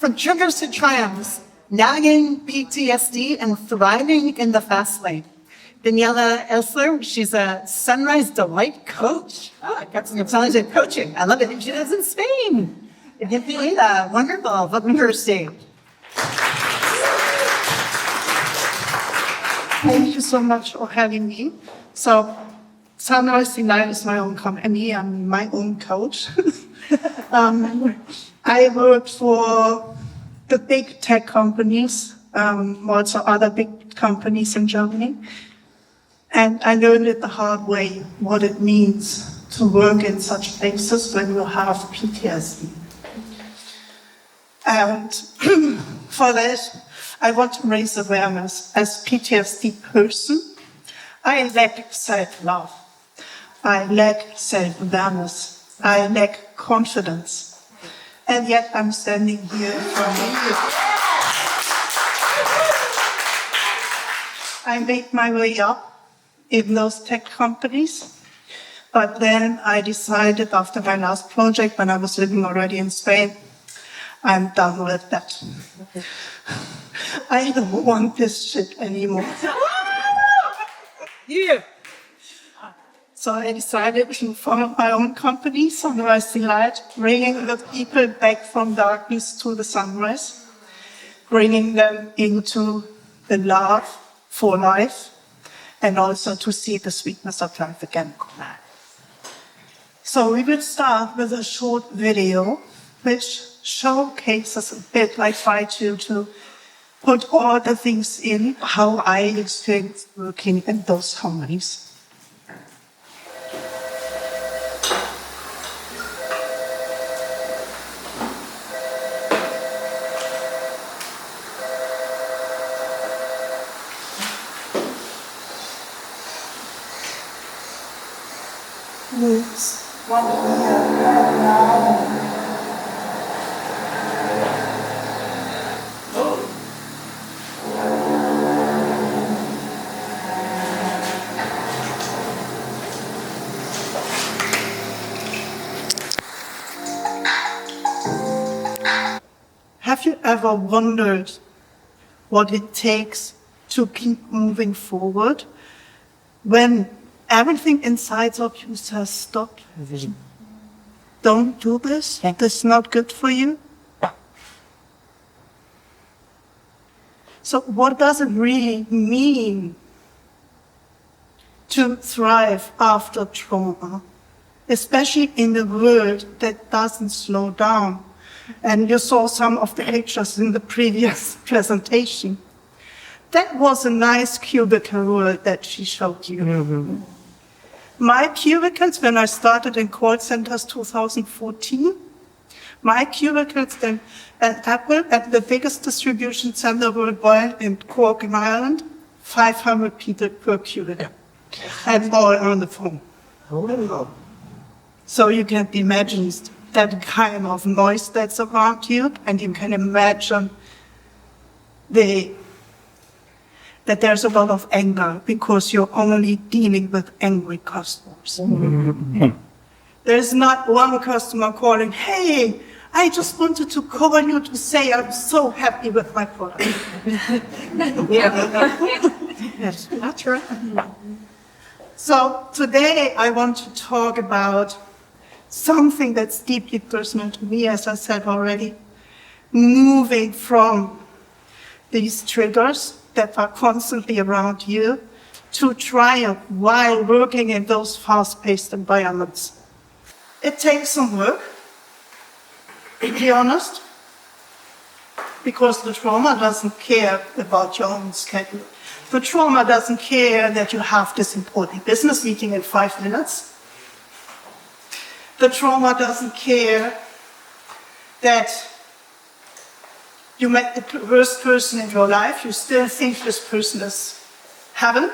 From triggers to triumphs, nagging PTSD and thriving in the fast lane. Daniela Elster, she's a sunrise delight coach. Oh, I got some intelligent coaching. I love it. She lives in Spain. Daniela, wonderful. Welcome to her stage. Thank you so much for having me. So, Sunrise Delight is my own company. I'm my own coach. I work for the big tech companies, also other big companies in Germany. And I learned it the hard way, what it means to work in such places when you have PTSD. And for that, I want to raise awareness. As PTSD person, I lack self-love. I lack self-awareness. I lack confidence. And yet I'm standing here for you. I made my way up in those tech companies. But then I decided after my last project, when I was living already in Spain, I'm done with that. I don't want this shit anymore. Yeah. So I decided to form my own company, Sunrise Delight, bringing the people back from darkness to the sunrise, bringing them into the love for life, and also to see the sweetness of life again. So we will start with a short video which showcases a bit. I try to put all the things in how I experienced working in those companies. Have you ever wondered what it takes to keep moving forward when everything inside of you says stop? Don't do this. This is not good for you. So what does it really mean to thrive after trauma, especially in a world that doesn't slow down? And you saw some of the pictures in the previous presentation. That was a nice cubicle world that she showed you. Mm-hmm. My cubicles, when I started in call centers 2014, my cubicles then at Apple, at the biggest distribution center worldwide in Cork in Ireland, 500 people per cubicle, and all on the phone. Oh. So you can imagine that kind of noise that's around you, and you can imagine that there's a lot of anger because you're only dealing with angry customers. Mm-hmm. There's not one customer calling, hey, I just wanted to call you to say I'm so happy with my product. Yes, that's right. So today I want to talk about something that's deeply personal to me, as I said already, moving from these triggers that are constantly around you to triumph while working in those fast-paced environments. It takes some work, to be honest, because the trauma doesn't care about your own schedule. The trauma doesn't care that you have this important business meeting in 5 minutes. The trauma doesn't care that you met the worst person in your life. You still think this person is heaven.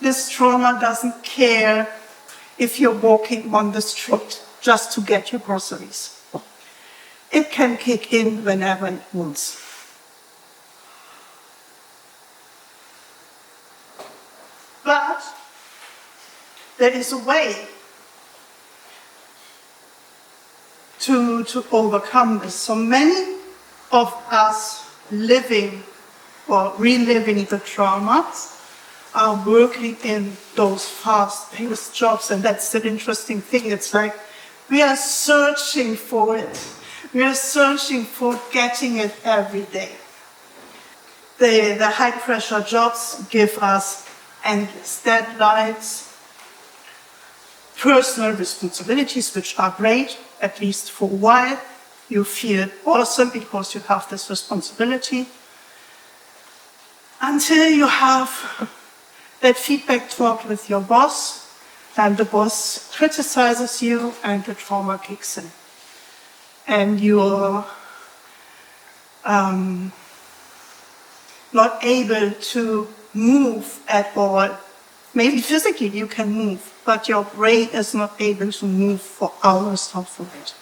This trauma doesn't care if you're walking on the street just to get your groceries. It can kick in whenever it wants. But there is a way to overcome this. So many of us living or reliving the traumas are working in those fast-paced jobs, and that's an interesting thing. It's like we are searching for it. We are searching for getting it every day. The high-pressure jobs give us endless deadlines, personal responsibilities, which are great, at least for a while. You feel awesome because you have this responsibility. Until you have that feedback talk with your boss, and the boss criticizes you and the trauma kicks in. And you're not able to move at all. Maybe physically you can move, but your brain is not able to move for hours after it.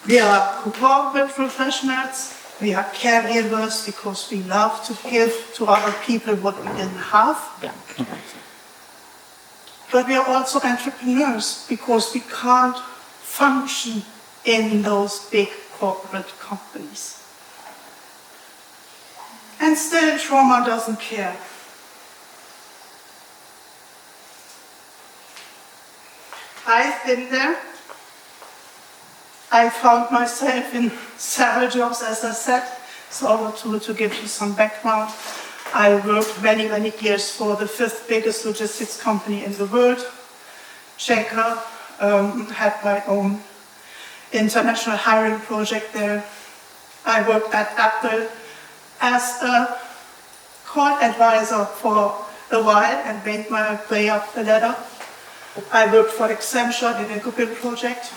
We are corporate professionals. We are caregivers because we love to give to other people what we didn't have. But we are also entrepreneurs because we can't function in those big corporate companies. And still, trauma doesn't care. I've been there. I found myself in several jobs, as I said. So to give you some background, I worked many, many years for the 5th biggest logistics company in the world, Checker, had my own international hiring project there. I worked at Apple as a call advisor for a while and made my way up the ladder. I worked for Accenture in a Google project.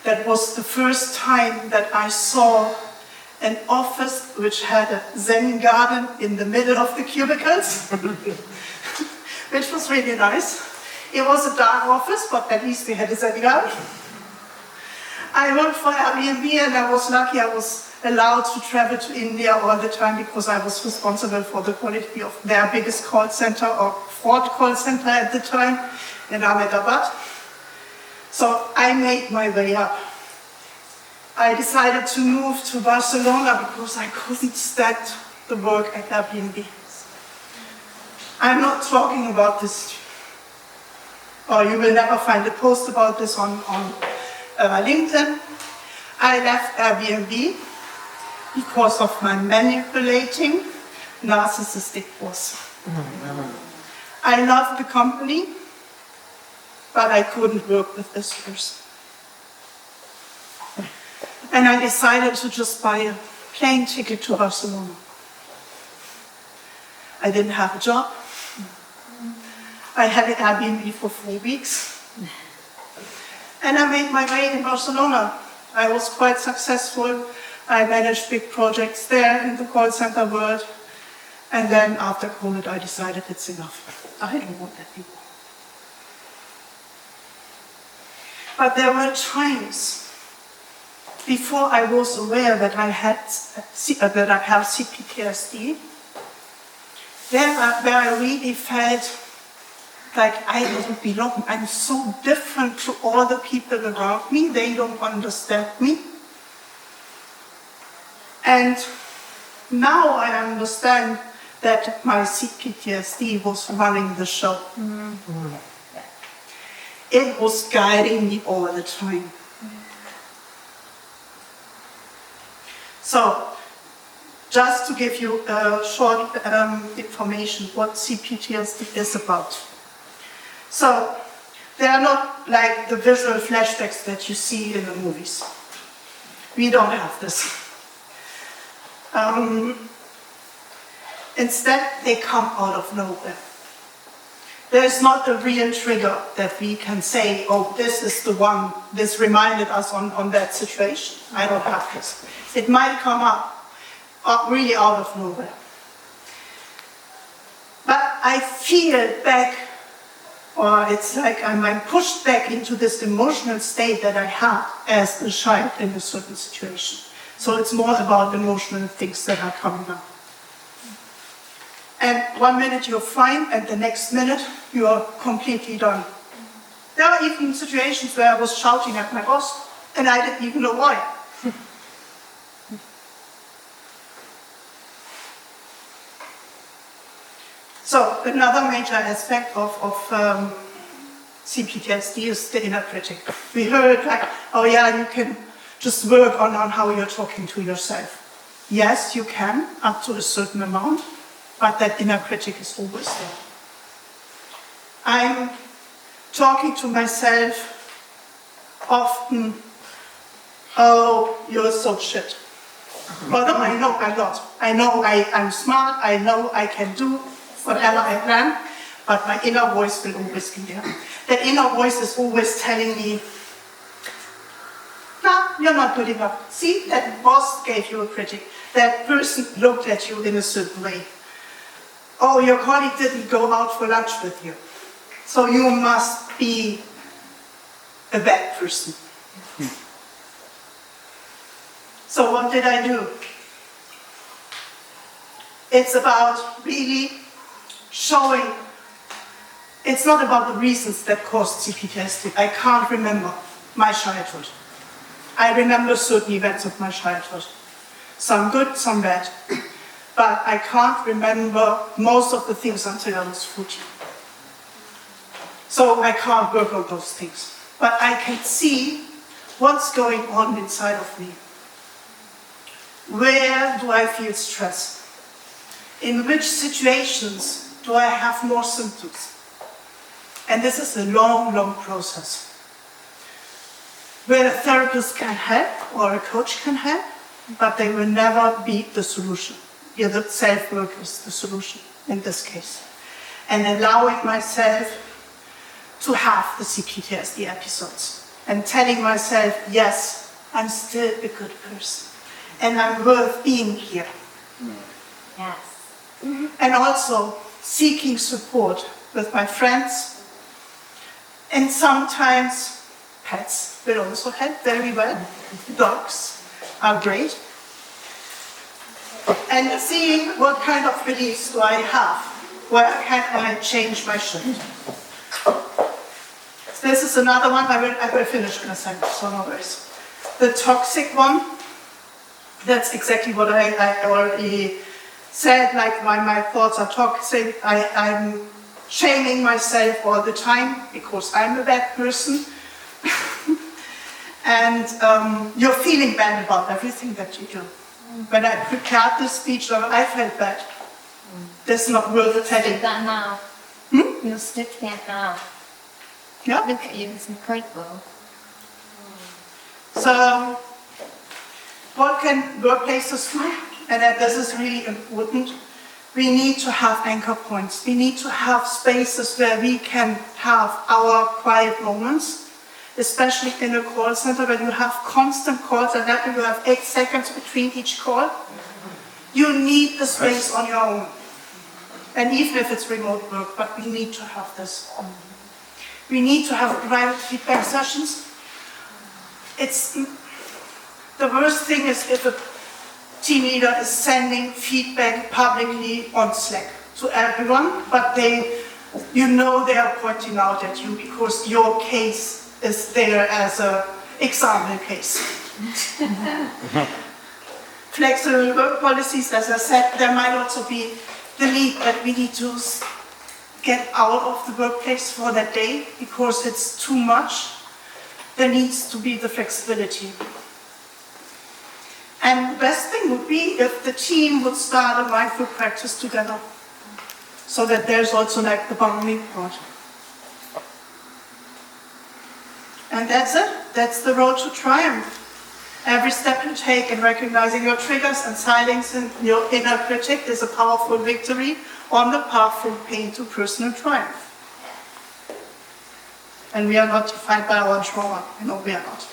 That was the first time that I saw an office which had a Zen garden in the middle of the cubicles, which was really nice. It was a dark office, but at least we had a Zen garden. I worked for Airbnb, and I was lucky I was allowed to travel to India all the time because I was responsible for the quality of their biggest call center, or fraud call center at the time, in Ahmedabad. So I made my way up. I decided to move to Barcelona because I couldn't stand the work at Airbnb. I'm not talking about this, or you will never find a post about this on LinkedIn. I left Airbnb because of my manipulating, narcissistic boss. I loved the company, but I couldn't work with this person. And I decided to just buy a plane ticket to Barcelona. I didn't have a job. I had an Airbnb for 4 weeks. And I made my way in Barcelona. I was quite successful. I managed big projects there in the call center world. And then after COVID, I decided it's enough. I don't want that anymore. But there were times before I was aware that I have PTSD, where I really felt like I don't belong. I'm so different to all the people around me. They don't understand me. And now I understand that my PTSD was running the show. It was guiding me all the time. So, just to give you a short information what PTSD is about. So, they are not like the visual flashbacks that you see in the movies. We don't have this. Instead, they come out of nowhere. There is not a real trigger that we can say, oh, this is the one, this reminded us on that situation. I don't have this. It might come up really out of nowhere. But I feel back, or it's like I'm pushed back into this emotional state that I had as a child in a certain situation. So it's more about emotional things that are coming up. And 1 minute you're fine, and the next minute you are completely done. There were even situations where I was shouting at my boss, and I didn't even know why. So another major aspect of CPTSD is the inner critic. We heard like, oh yeah, you can just work on how you're talking to yourself. Yes, you can, up to a certain amount, but that inner critic is always there. I'm talking to myself often, oh, you're so shit. Although I know I'm not. I know I'm smart, I know I can do whatever I plan, but my inner voice will always be there. That inner voice is always telling me, no, you're not good enough. See, that boss gave you a critic. That person looked at you in a certain way. Oh, your colleague didn't go out for lunch with you. So you must be a bad person. So what did I do? It's about really showing, it's not about the reasons that caused CPTSD. I can't remember my childhood. I remember certain events of my childhood. Some good, some bad. But I can't remember most of the things until I was 14. So I can't work on those things. But I can see what's going on inside of me. Where do I feel stress? In which situations do I have more symptoms? And this is a long, long process. Where a therapist can help or a coach can help, but they will never be the solution. Yeah, the self-work is the solution in this case. And allowing myself to have the CPTSD episodes and telling myself, yes, I'm still a good person and I'm worth being here. Yes. And also seeking support with my friends, and sometimes pets will also help very well. Dogs are great. And seeing what kind of beliefs do I have, where can I change my shift. This is another one, I will finish in a second, so no worries. The toxic one, that's exactly what I already said, like my thoughts are toxic, I'm shaming myself all the time because I'm a bad person. And you're feeling bad about everything that you do. When I prepared this speech, I felt bad. That's not worth telling. Stick that now. You'll stick that now. Yeah. Look at you, it's incredible. So, what can workplaces do? And this is really important. We need to have anchor points. We need to have spaces where we can have our quiet moments, especially in a call center where you have constant calls and then you have 8 seconds between each call. You need the space on your own. And even if it's remote work, but we need to have this. We need to have private feedback sessions. The worst thing is if a team leader is sending feedback publicly on Slack to everyone, but they are pointing out at you because your case is there as an example case. Flexible work policies, as I said, there might also be the need that we need to get out of the workplace for that day because it's too much. There needs to be the flexibility. And the best thing would be if the team would start a mindful practice together, so that there's also like the bounding part. And that's it. That's the road to triumph. Every step you take in recognizing your triggers and silencing your inner critic is a powerful victory on the path from pain to personal triumph. And we are not defined by our trauma. No, we are not.